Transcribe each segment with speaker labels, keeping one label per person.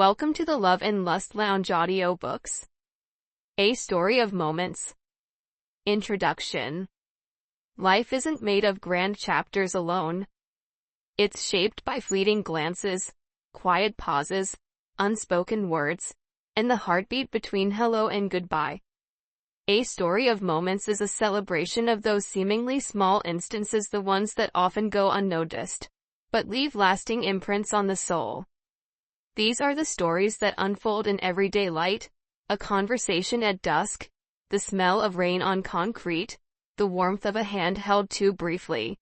Speaker 1: Welcome to the Love and Lust Lounge audiobooks. A Story of Moments. Introduction. Life isn't made of grand chapters alone. It's shaped by fleeting glances, quiet pauses, unspoken words, and the heartbeat between hello and goodbye. A Story of Moments is a celebration of those seemingly small instances, the ones that often go unnoticed, but leave lasting imprints on the soul. These are the stories that unfold in everyday light, a conversation at dusk, the smell of rain on concrete, the warmth of a hand held too briefly.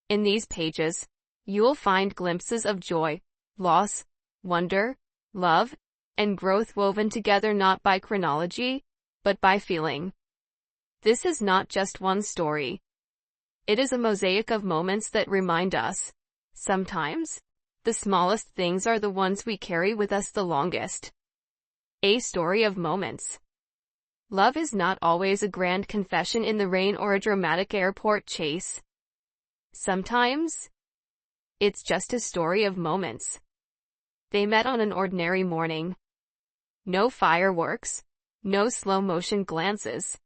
Speaker 1: In these pages, you'll find glimpses of joy, loss, wonder, love, and growth woven together not by chronology, but by feeling. This is not just one story. It is a mosaic of moments that remind us, sometimes, the smallest things are the ones we carry with us the longest. A Story of Moments. Love is not always a grand confession in the rain or a dramatic airport chase. Sometimes, it's just a story of moments. They met on an ordinary morning. No fireworks, no slow-motion glances.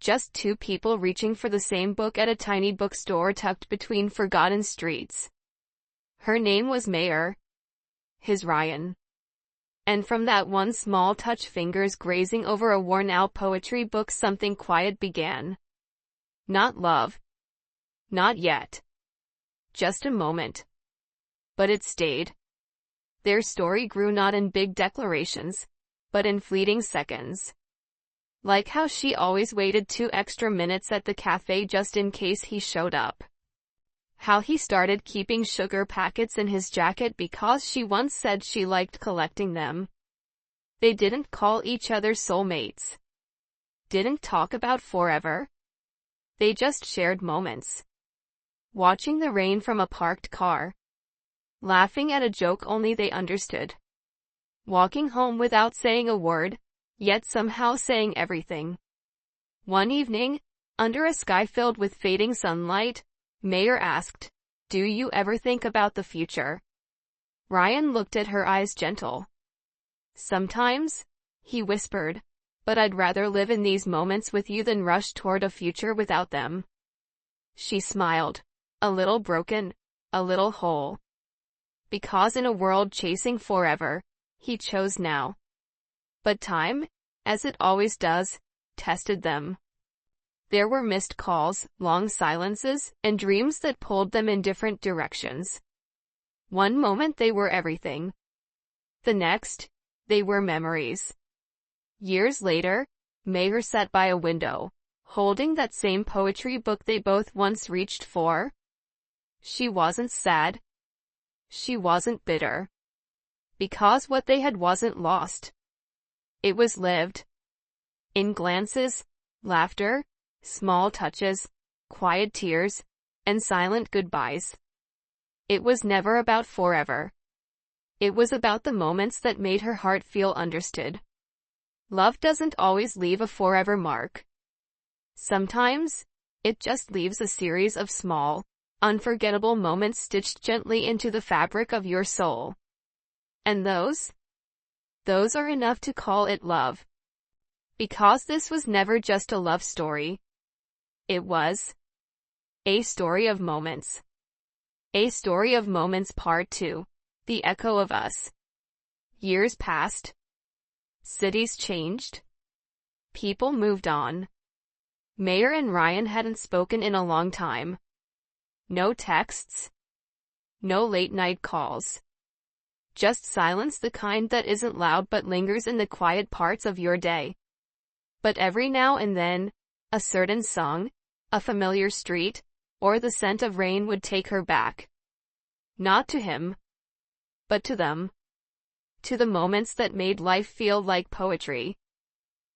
Speaker 1: Just two people reaching for the same book at a tiny bookstore tucked between forgotten streets. Her name was Mayor. His Ryan. And from that one small touch, fingers grazing over a worn-out poetry book, something quiet began. Not love. Not yet. Just a moment. But it stayed. Their story grew not in big declarations, but in fleeting seconds. Like how she always waited 2 extra minutes at the cafe just in case he showed up. How he started keeping sugar packets in his jacket because she once said she liked collecting them. They didn't call each other soulmates. Didn't talk about forever. They just shared moments. Watching the rain from a parked car. Laughing at a joke only they understood. Walking home without saying a word, yet somehow saying everything. One evening, under a sky filled with fading sunlight, Mayor asked, "Do you ever think about the future?" Ryan looked at her, eyes gentle. "Sometimes," he whispered, "but I'd rather live in these moments with you than rush toward a future without them." She smiled, a little broken, a little whole. Because in a world chasing forever, he chose now. But time, as it always does, tested them. There were missed calls, long silences, and dreams that pulled them in different directions. One moment they were everything. The next, they were memories. Years later, Mayor sat by a window, holding that same poetry book they both once reached for. She wasn't sad. She wasn't bitter. Because what they had wasn't lost. It was lived. In glances, laughter, small touches, quiet tears, and silent goodbyes. It was never about forever. It was about the moments that made her heart feel understood. Love doesn't always leave a forever mark. Sometimes, it just leaves a series of small, unforgettable moments stitched gently into the fabric of your soul. And those are enough to call it love. Because this was never just a love story. It was A Story of Moments. A Story of Moments Part 2. The Echo of Us. Years passed. Cities changed. People moved on. Mayor and Ryan hadn't spoken in a long time. No texts. No late-night calls. Just silence, the kind that isn't loud but lingers in the quiet parts of your day. But every now and then, a certain song, a familiar street, or the scent of rain would take her back. Not to him, but to them. To the moments that made life feel like poetry.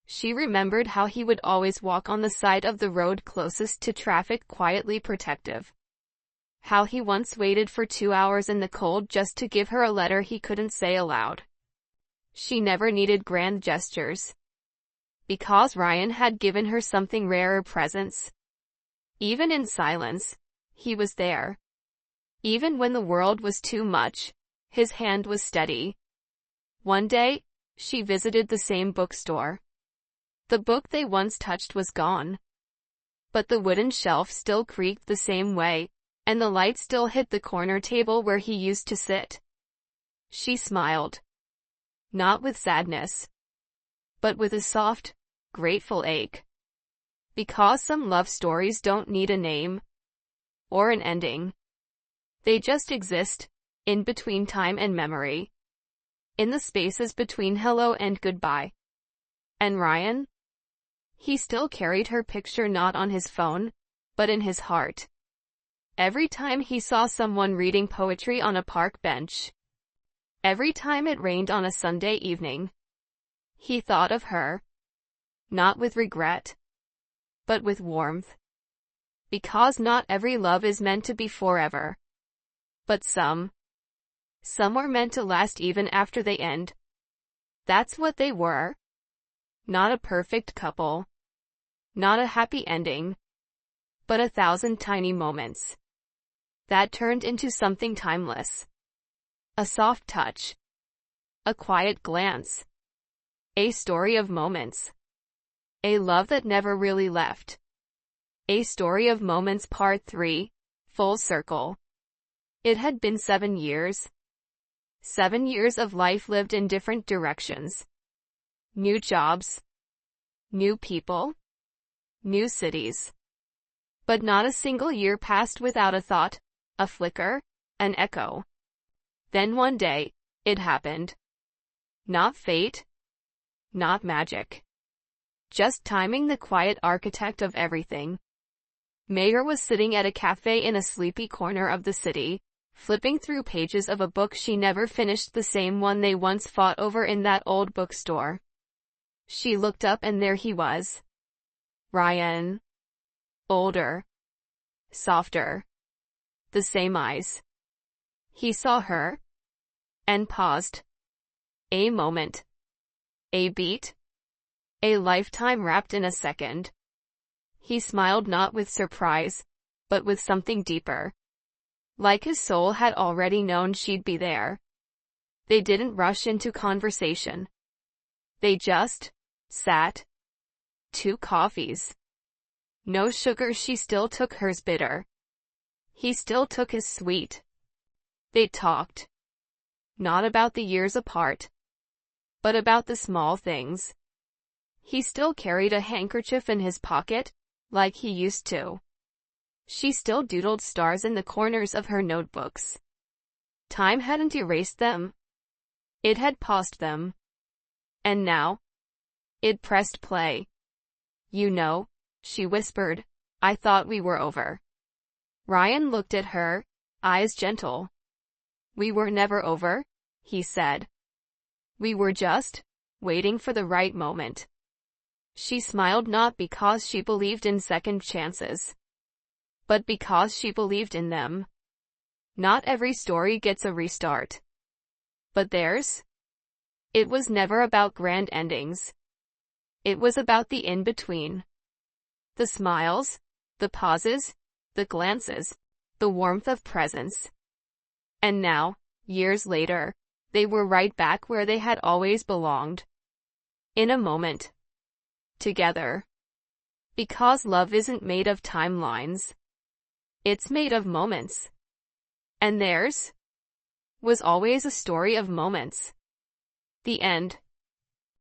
Speaker 1: She remembered how he would always walk on the side of the road closest to traffic, quietly protective. How he once waited for 2 hours in the cold just to give her a letter he couldn't say aloud. She never needed grand gestures. Because Ryan had given her something rarer, presence. Even in silence, he was there. Even when the world was too much, his hand was steady. One day, she visited the same bookstore. The book they once touched was gone. But the wooden shelf still creaked the same way, and the light still hit the corner table where he used to sit. She smiled. Not with sadness, but with a soft, grateful ache. Because some love stories don't need a name or an ending. They just exist, in between time and memory. In the spaces between hello and goodbye. And Ryan? He still carried her picture not on his phone, but in his heart. Every time he saw someone reading poetry on a park bench. Every time it rained on a Sunday evening. He thought of her. Not with regret, but with warmth. Because not every love is meant to be forever. But some were meant to last even after they end. That's what they were. Not a perfect couple. Not a happy ending. But 1,000 tiny moments that turned into something timeless. A soft touch. A quiet glance. A story of moments. A love that never really left. A Story of Moments Part 3, Full Circle. It had been 7 years. 7 years of life lived in different directions. New jobs. New people. New cities. But not a single year passed without a thought, a flicker, an echo. Then one day, it happened. Not fate. Not magic. Just timing, the quiet architect of everything. Mayer was sitting at a cafe in a sleepy corner of the city, flipping through pages of a book she never finished, the same one they once fought over in that old bookstore. She looked up and there he was. Ryan. Older. Softer. The same eyes. He saw her. And paused. A moment. A beat. A lifetime wrapped in a second. He smiled, not with surprise, but with something deeper. Like his soul had already known she'd be there. They didn't rush into conversation. They just sat. 2 coffees. No sugar, she still took hers bitter. He still took his sweet. They talked. Not about the years apart, but about the small things. He still carried a handkerchief in his pocket, like he used to. She still doodled stars in the corners of her notebooks. Time hadn't erased them. It had paused them. And now, it pressed play. You know, she whispered, I thought we were over. Ryan looked at her, eyes gentle. We were never over, he said. We were just waiting for the right moment. She smiled, not because she believed in second chances, but because she believed in them. Not every story gets a restart. But theirs? It was never about grand endings. It was about the in-between. The smiles, the pauses, the glances, the warmth of presence. And now, years later, they were right back where they had always belonged. In a moment. Together. Because love isn't made of timelines. It's made of moments. And theirs was always a story of moments. The end.